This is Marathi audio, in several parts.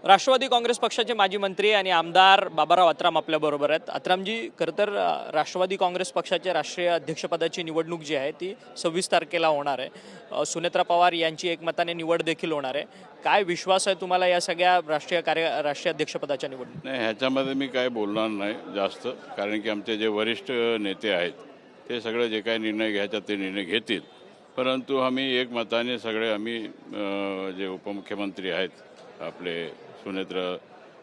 राष्ट्रवादी काँग्रेस पक्षाचे माजी मंत्री आणि आमदार बाबाराव अत्राम आपल्याबरोबर आहेत. अत्रामजी, खरं तर राष्ट्रवादी काँग्रेस पक्षाच्या राष्ट्रीय अध्यक्षपदाची निवडणूक जी आहे ती 26 तारखेला होणार आहे. सुनेत्रा पवार यांची एकमताने निवड देखील होणार आहे. काय विश्वास आहे तुम्हाला या सगळ्या राष्ट्रीय अध्यक्षपदाच्या निवडणूक? नाही, ह्याच्यामध्ये मी काय बोलणार नाही जास्त, कारण की आमचे जे वरिष्ठ नेते आहेत ते सगळे जे काही निर्णय घ्यायचा ते निर्णय घेतील. परंतु आम्ही एकमताने सगळे आम्ही जे उपमुख्यमंत्री आहेत आपले सुनेत्र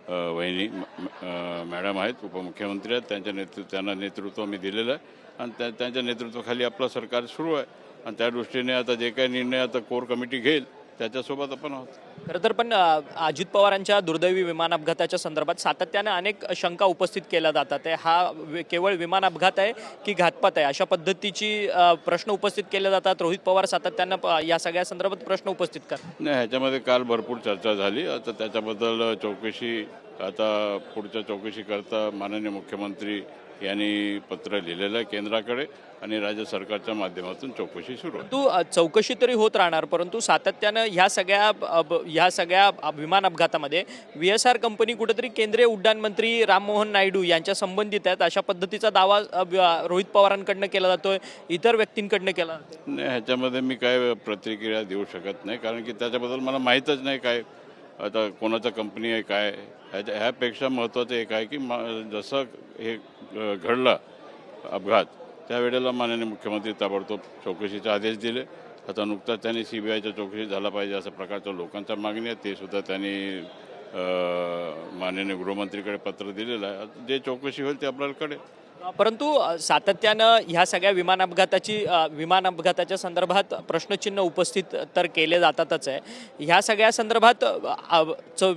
वहिनी मॅडम आहेत, उपमुख्यमंत्री आहेत, त्यांना नेतृत्व आम्ही दिलेलं आहे आणि त्यांच्या नेतृत्वाखाली आपलं सरकार सुरू आहे. आणि त्या दृष्टीने आता जे काही निर्णय आता कोर कमिटी घेईल त्याच्यासोबत आपण आहोत. खरं तर पण अजित पवारांच्या दुर्दैवी विमान अपघाताच्या संदर्भात सातत्यानं अनेक शंका उपस्थित केल्या जातात. हा केवळ विमान अपघात आहे की घातपात आहे, अशा पद्धतीची प्रश्न उपस्थित केले जातात. रोहित पवार सातत्यानं या सगळ्या संदर्भात प्रश्न उपस्थित करतात. नाही, ह्याच्यामध्ये काल भरपूर चर्चा झाली. आता त्याच्याबद्दल चौकशी, आता पुढच्या चौकशी करता माननीय मुख्यमंत्री यांनी पत्र लिहिलेलं आहे केंद्राकडे आणि राज्य सरकारच्या माध्यमातून चौकशी सुरू आहे. तू चौकशी तरी होत राहणार, परंतु सातत्यानं ह्या सगळ्या विमान अपघातामध्ये VSR कंपनी कुठेतरी केंद्रीय उड्डाण मंत्री राममोहन नायडू यांच्या संबंधित आहेत अशा पद्धतीचा दावा रोहित पवारांकडनं केला जातोय, इतर व्यक्तींकडनं केला जातो. नाही, ह्याच्यामध्ये मी काय प्रतिक्रिया देऊ शकत नाही, कारण की त्याच्याबद्दल मला माहीतच नाही काय आता कोणाचा कंपनी आहे काय. ह्यापेक्षा महत्त्वाचं एक आहे की जसं हे घडलं अपघात त्यावेळेला माननीय मुख्यमंत्री ताबडतोब चौकशीचे आदेश दिले. आता नुकताच त्यांनी CBIच्या चौकशी झाला पाहिजे अशा प्रकारच्या लोकांच्या मागणी आहे, ते सुद्धा त्यांनी माननीय गृहमंत्रीकडे पत्र दिलेलं आहे. जे चौकशी होईल ते आपल्याला कळेल. परंतु सातत्यानं ह्या सगळ्या विमान अपघाताच्या संदर्भात प्रश्नचिन्ह उपस्थित तर केले जातातच आहे. ह्या सगळ्या संदर्भात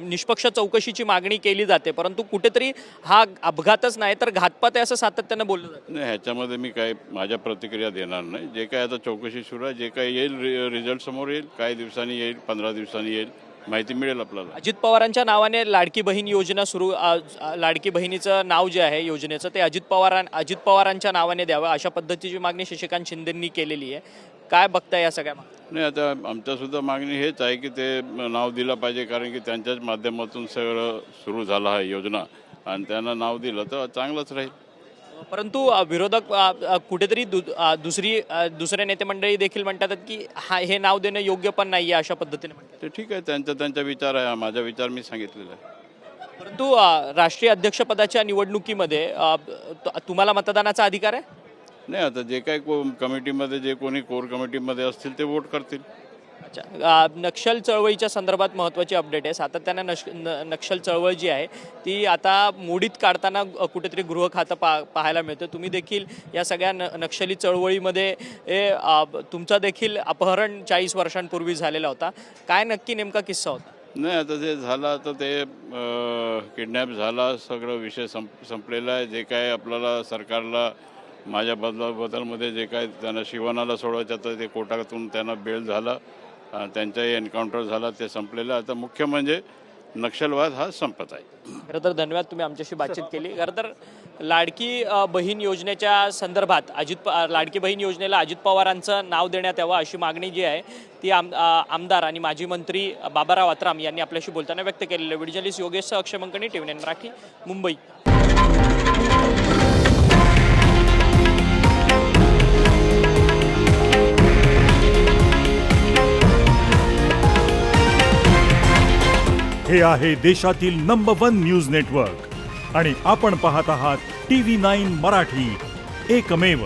निष्पक्ष चौकशीची मागणी केली जाते, परंतु कुठेतरी हा अपघातच नाही तर घातपात आहे असं सातत्यानं बोललं जातं. नाही, ह्याच्यामध्ये मी काय माझ्या प्रतिक्रिया देणार नाही. जे काय आता चौकशी सुरू आहे, जे काय येईल रिझल्ट समोर येईल, काही दिवसांनी येईल, 15 दिवसांनी येईल, माहिती मिळेल आपल्याला. अजित पवारांच्या नावाने लाडकी बहीण योजना सुरू, लाडकी बहिणीचं नाव जे आहे योजनेचं ते अजित पवारांच्या नावाने द्यावं अशा पद्धतीची मागणी शशिकांत शिंदेंनी केलेली आहे. काय बघताय या सगळ्या मागणी? नाही, आता आमच्यासुद्धा मागणी हेच आहे की ते नाव दिलं पाहिजे, कारण की त्यांच्याच माध्यमातून सगळं सुरू झालं आहे योजना आणि त्यांना नाव दिलं तर चांगलंच राहील. परंतु विरोधक कुठेतरी दुसरे नेते मंडळी देखील म्हणतात की हे नाव देणं योग्य पण नाही आहे अशा पद्धतीने म्हणतात. ते ठीक आहे, त्यांचा विचार आहे, माझा विचार मी सांगितलेला आहे. परंतु राष्ट्रीय अध्यक्षपदाच्या निवडणुकीमध्ये तुम्हाला मतदानाचा अधिकार आहे? नाही, आता जे काही कमिटीमध्ये जे कोणी कोर कमिटीमध्ये असतील ते वोट करतील. अच्छा, नक्षल चळवळीच्या संदर्भात महत्त्वाची अपडेट आहे. सातत्यानं नक्षल चळवळ जी आहे ती आता मोडीत काढताना कुठेतरी गृह खातं पाहायला मिळतं. तुम्ही देखील या सगळ्या नक्षली चळवळीमध्ये तुमचा देखील अपहरण 40 वर्षांपूर्वी झालेला होता. काय नक्की नेमका किस्सा होता? नाही, आता जे झालं आता ते किडनॅप झाला, सगळं विषय संपलेला आहे. जे काय आपल्याला सरकारला माझ्या बदलमध्ये जे काय त्यांना शिवणाला सोडवायचं तर ते कोर्टातून त्यांना बेल झाला, त्यांचाही एन्काउंटर झाला, ते संपलेलं. आता मुख्य म्हणजे नक्षलवाद हा संपत आहे. खरं तर धन्यवाद, तुम्ही आमच्याशी बातचीत केली. खरं तर लाडकी बहीण योजनेच्या संदर्भात लाडकी बहीण योजनेला अजित पवारांचं नाव देण्यात यावं अशी मागणी जी आहे ती आमदार आणि माजी मंत्री बाबाराव अत्राम यांनी आपल्याशी बोलताना व्यक्त केलेलं. व्हिडिओ जर्नलिस्ट योगेश अक्षय मंकणी, TV9 मराठी, मुंबई. हे आहे देशातील नंबर 1 न्यूज नेटवर्क आणि आपण पाहत आहात TV9 मराठी, एकमेव.